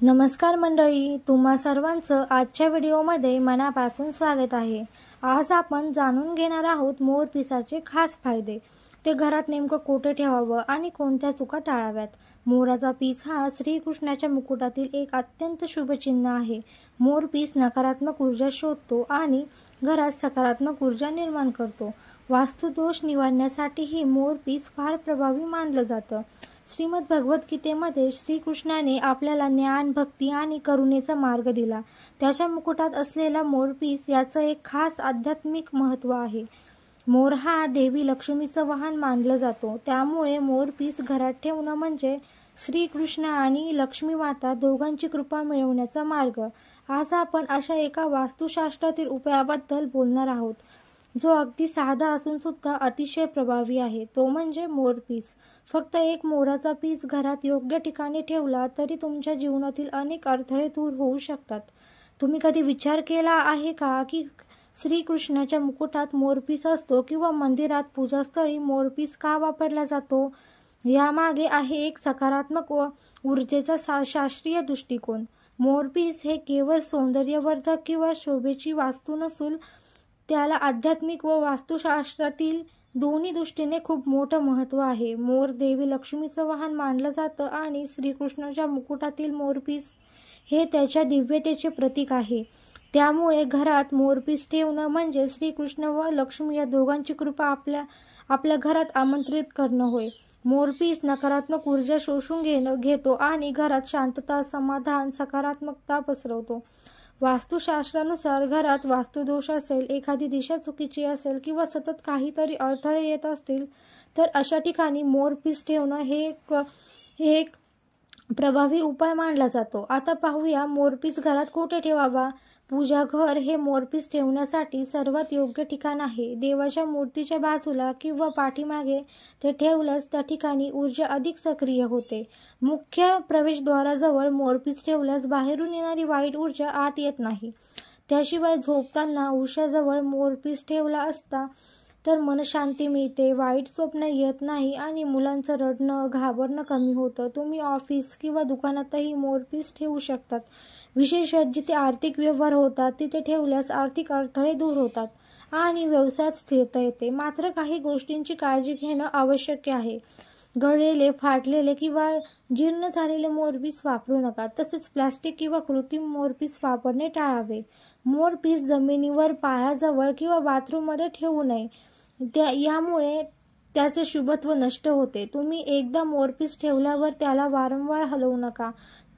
नमस्कार मंडळी, तुम्हा सर्वांचं आजच्या व्हिडिओमध्ये मनापासून स्वागत आहे। आज आपण जाणून घेणार आहोत मोरपिसाचे खास फायदे, ते घरात नेमकं कुठे ठेवावं आणि कोणत्या चुका टाळाव्यात। मोराचा पीस हा श्रीकृष्णाच्या मुकुटातील एक अत्यंत शुभ चिन्ह आहे। मोरपीस नकारात्मक ऊर्जा शोधतो आणि घरात सकारात्मक ऊर्जा निर्माण करतो। वास्तुदोष निवारण्यासाठीही मोरपीस फार प्रभावी मानलं जातं। श्रीमद भगवद्गीतेमध्ये श्रीकृष्णाने आपल्याला ज्ञान, भक्ती आणि करुणेचा मार्ग दिला। त्याच्या मुकुटात असलेला मोरपीस याचं एक खास आध्यात्मिक महत्त्व आहे। मोर हा देवी लक्ष्मीचं वाहन मानलं जातो, त्यामुळे मोरपीस घरात ठेवणं म्हणजे श्रीकृष्ण आणि लक्ष्मी माता दोघांची कृपा मिळवण्याचा मार्ग। आज आपण अशा एका वास्तुशास्त्रातील उपायाबद्दल बोलणार आहोत, जो अगदी साधा असून सुद्धा अतिशय प्रभावी आहे, तो म्हणजे मोरपीस। फक्त एक मोराचा पीस घरात योग्य ठिकाणी ठेवला तरी तुमच्या जीवनातील अनेक अडथळे दूर होऊ शकतात। तुम्ही कधी विचार केला आहे का की श्रीकृष्णाच्या मुकुटात मोरपीस असतो किंवा मंदिरात पूजास्थळी मोरपीस का वापरला जातो? यामागे आहे एक सकारात्मक व ऊर्जेचा शास्त्रीय दृष्टिकोन। मोरपीस हे केवळ सौंदर्यवर्धक किंवा शोभेची वास्तू नसून त्याला आध्यात्मिक व वास्तुशास्त्रातील दोन्ही दृष्टीने खूप मोठं महत्त्व आहे। मोर देवी लक्ष्मीचं वाहन मानलं जातं आणि श्रीकृष्णाच्या मुकुटातील मोरपीस हे त्याच्या दिव्यतेचे प्रतीक आहे। त्यामुळे घरात मोरपीस ठेवणं म्हणजे श्रीकृष्ण व लक्ष्मी या दोघांची कृपा आपल्या घरात आमंत्रित करणं होय। मोरपीस नकारात्मक ऊर्जा शोषून घेतो आणि घरात शांतता, समाधान, सकारात्मकता पसरवतो। वास्तुशास्त्रानुसार घरात वास्तुदोष असेल, एखादी दिशा चुकीची असेल किंवा सतत काहीतरी अडथळे येत असतील तर अशा ठिकाणी मोरपीस ठेवणं हे एक प्रभावी उपाय मानला जातो। आता पाहूया मोरपीस घरात कुठे ठेवावा। पूजाघर हे मोरपीस ठेवण्यासाठी सर्वात योग्य ठिकाण आहे। देवाच्या मूर्तीच्या बाजूला किंवा पाठीमागे ते ठेवल्यास त्या ठिकाणी ऊर्जा अधिक सक्रिय होते। मुख्य प्रवेशद्वाराजवळ मोरपीस ठेवल्यास बाहेरून येणारी वाईट ऊर्जा आत येत नाही। त्याशिवाय झोपताना उशाजवळ मोरपीस ठेवला असता तर मनशांती मिळते, वाईट स्वप्न येत नाही आणि मुलांचं रडणं, घाबरणं कमी होतं। तुम्ही ऑफिस किंवा दुकानातही मोरपीस ठेवू शकतात। विशेषतः जिथे आर्थिक व्यवहार होतात तिथे ठेवल्यास आर्थिक अडथळे दूर होतात आणि व्यवसायात स्थिरता येते। मात्र काही गोष्टींची काळजी घेणं आवश्यक आहे। गळलेले, फाटलेले किंवा जीर्ण झालेले मोरपीस वापरू नका। तसेच प्लास्टिक किंवा कृत्रिम मोरपीस वापरणे टाळावे। मोरपीस जमिनीवर, पायाजवळ किंवा बाथरूममध्ये ठेवू नये, यामुळे त्याचे शुभत्व नष्ट होते। तुम्ही एकदा मोरपीस ठेवल्यावर त्याला वारंवार हलवू नका।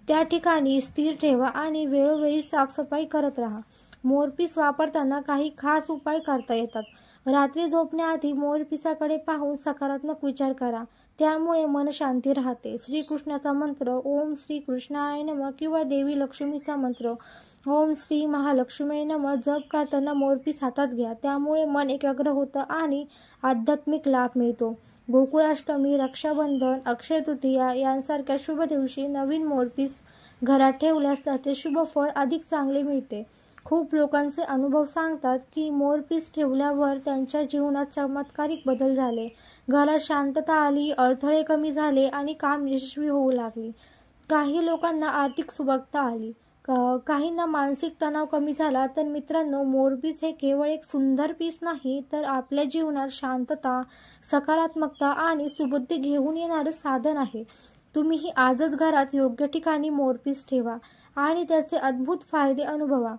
त्या ठिकाणी स्थिर ठेवा आणि वेळोवेळी साफसफाई करत राहा। मोरपीस वापरताना काही खास उपाय करता येतात। रात्री झोपण्याआधी मोरपिसाकडे पाहून सकारात्मक विचार करा, त्यामुळे मन शांती राहते। श्रीकृष्णाचा मंत्र ओम श्री कृष्णाय नमः किंवा देवी लक्ष्मीचा मंत्र ओम श्री महालक्ष्मी नमः जप करताना मोरपीस हातात घ्या, त्यामुळे मन एकाग्र होतं आणि आध्यात्मिक लाभ मिळतो। गोकुळाष्टमी, रक्षाबंधन, अक्षय तृतीया यांसारख्या शुभ दिवशी नवीन मोरपीस घरात शाठवल्यास त्याचे शुभ फळ अधिक चांगले मिळते। खूप लोकांचे अनुभव सांगतात की मोरपीस ठेवल्यावर त्यांच्या जीवनात चमत्कारिक बदल झाले, घरात शांतता आली, अडथळे कमी झाले आणि काम यशस्वी होऊ लागले। काही लोकांना आर्थिक सुबकता आली, काहींना मानसिक तणाव कमी झाला। तर मित्रांनो, मोरपीस हे केवळ एक सुंदर पीस नाही, तर आपल्या जीवनात शांतता, सकारात्मकता आणि सुबुद्धी घेऊन येणारे साधन आहे। तुम्हीही आजच घरात योग्य ठिकाणी मोरपीस ठेवा आणि त्याचे अद्भुत फायदे अनुभवा।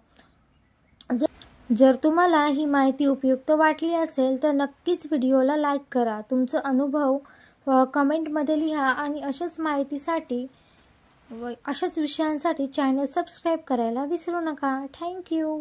जर तुम्हाला ही माहिती उपयुक्त वाटली असेल तर नक्कीच व्हिडिओला लाईक करा, तुमचा अनुभव कमेंटमध्ये लिहा आणि अशाच विषयांसाठी चॅनल सबस्क्राईब करायला विसरू नका। थँक्यू।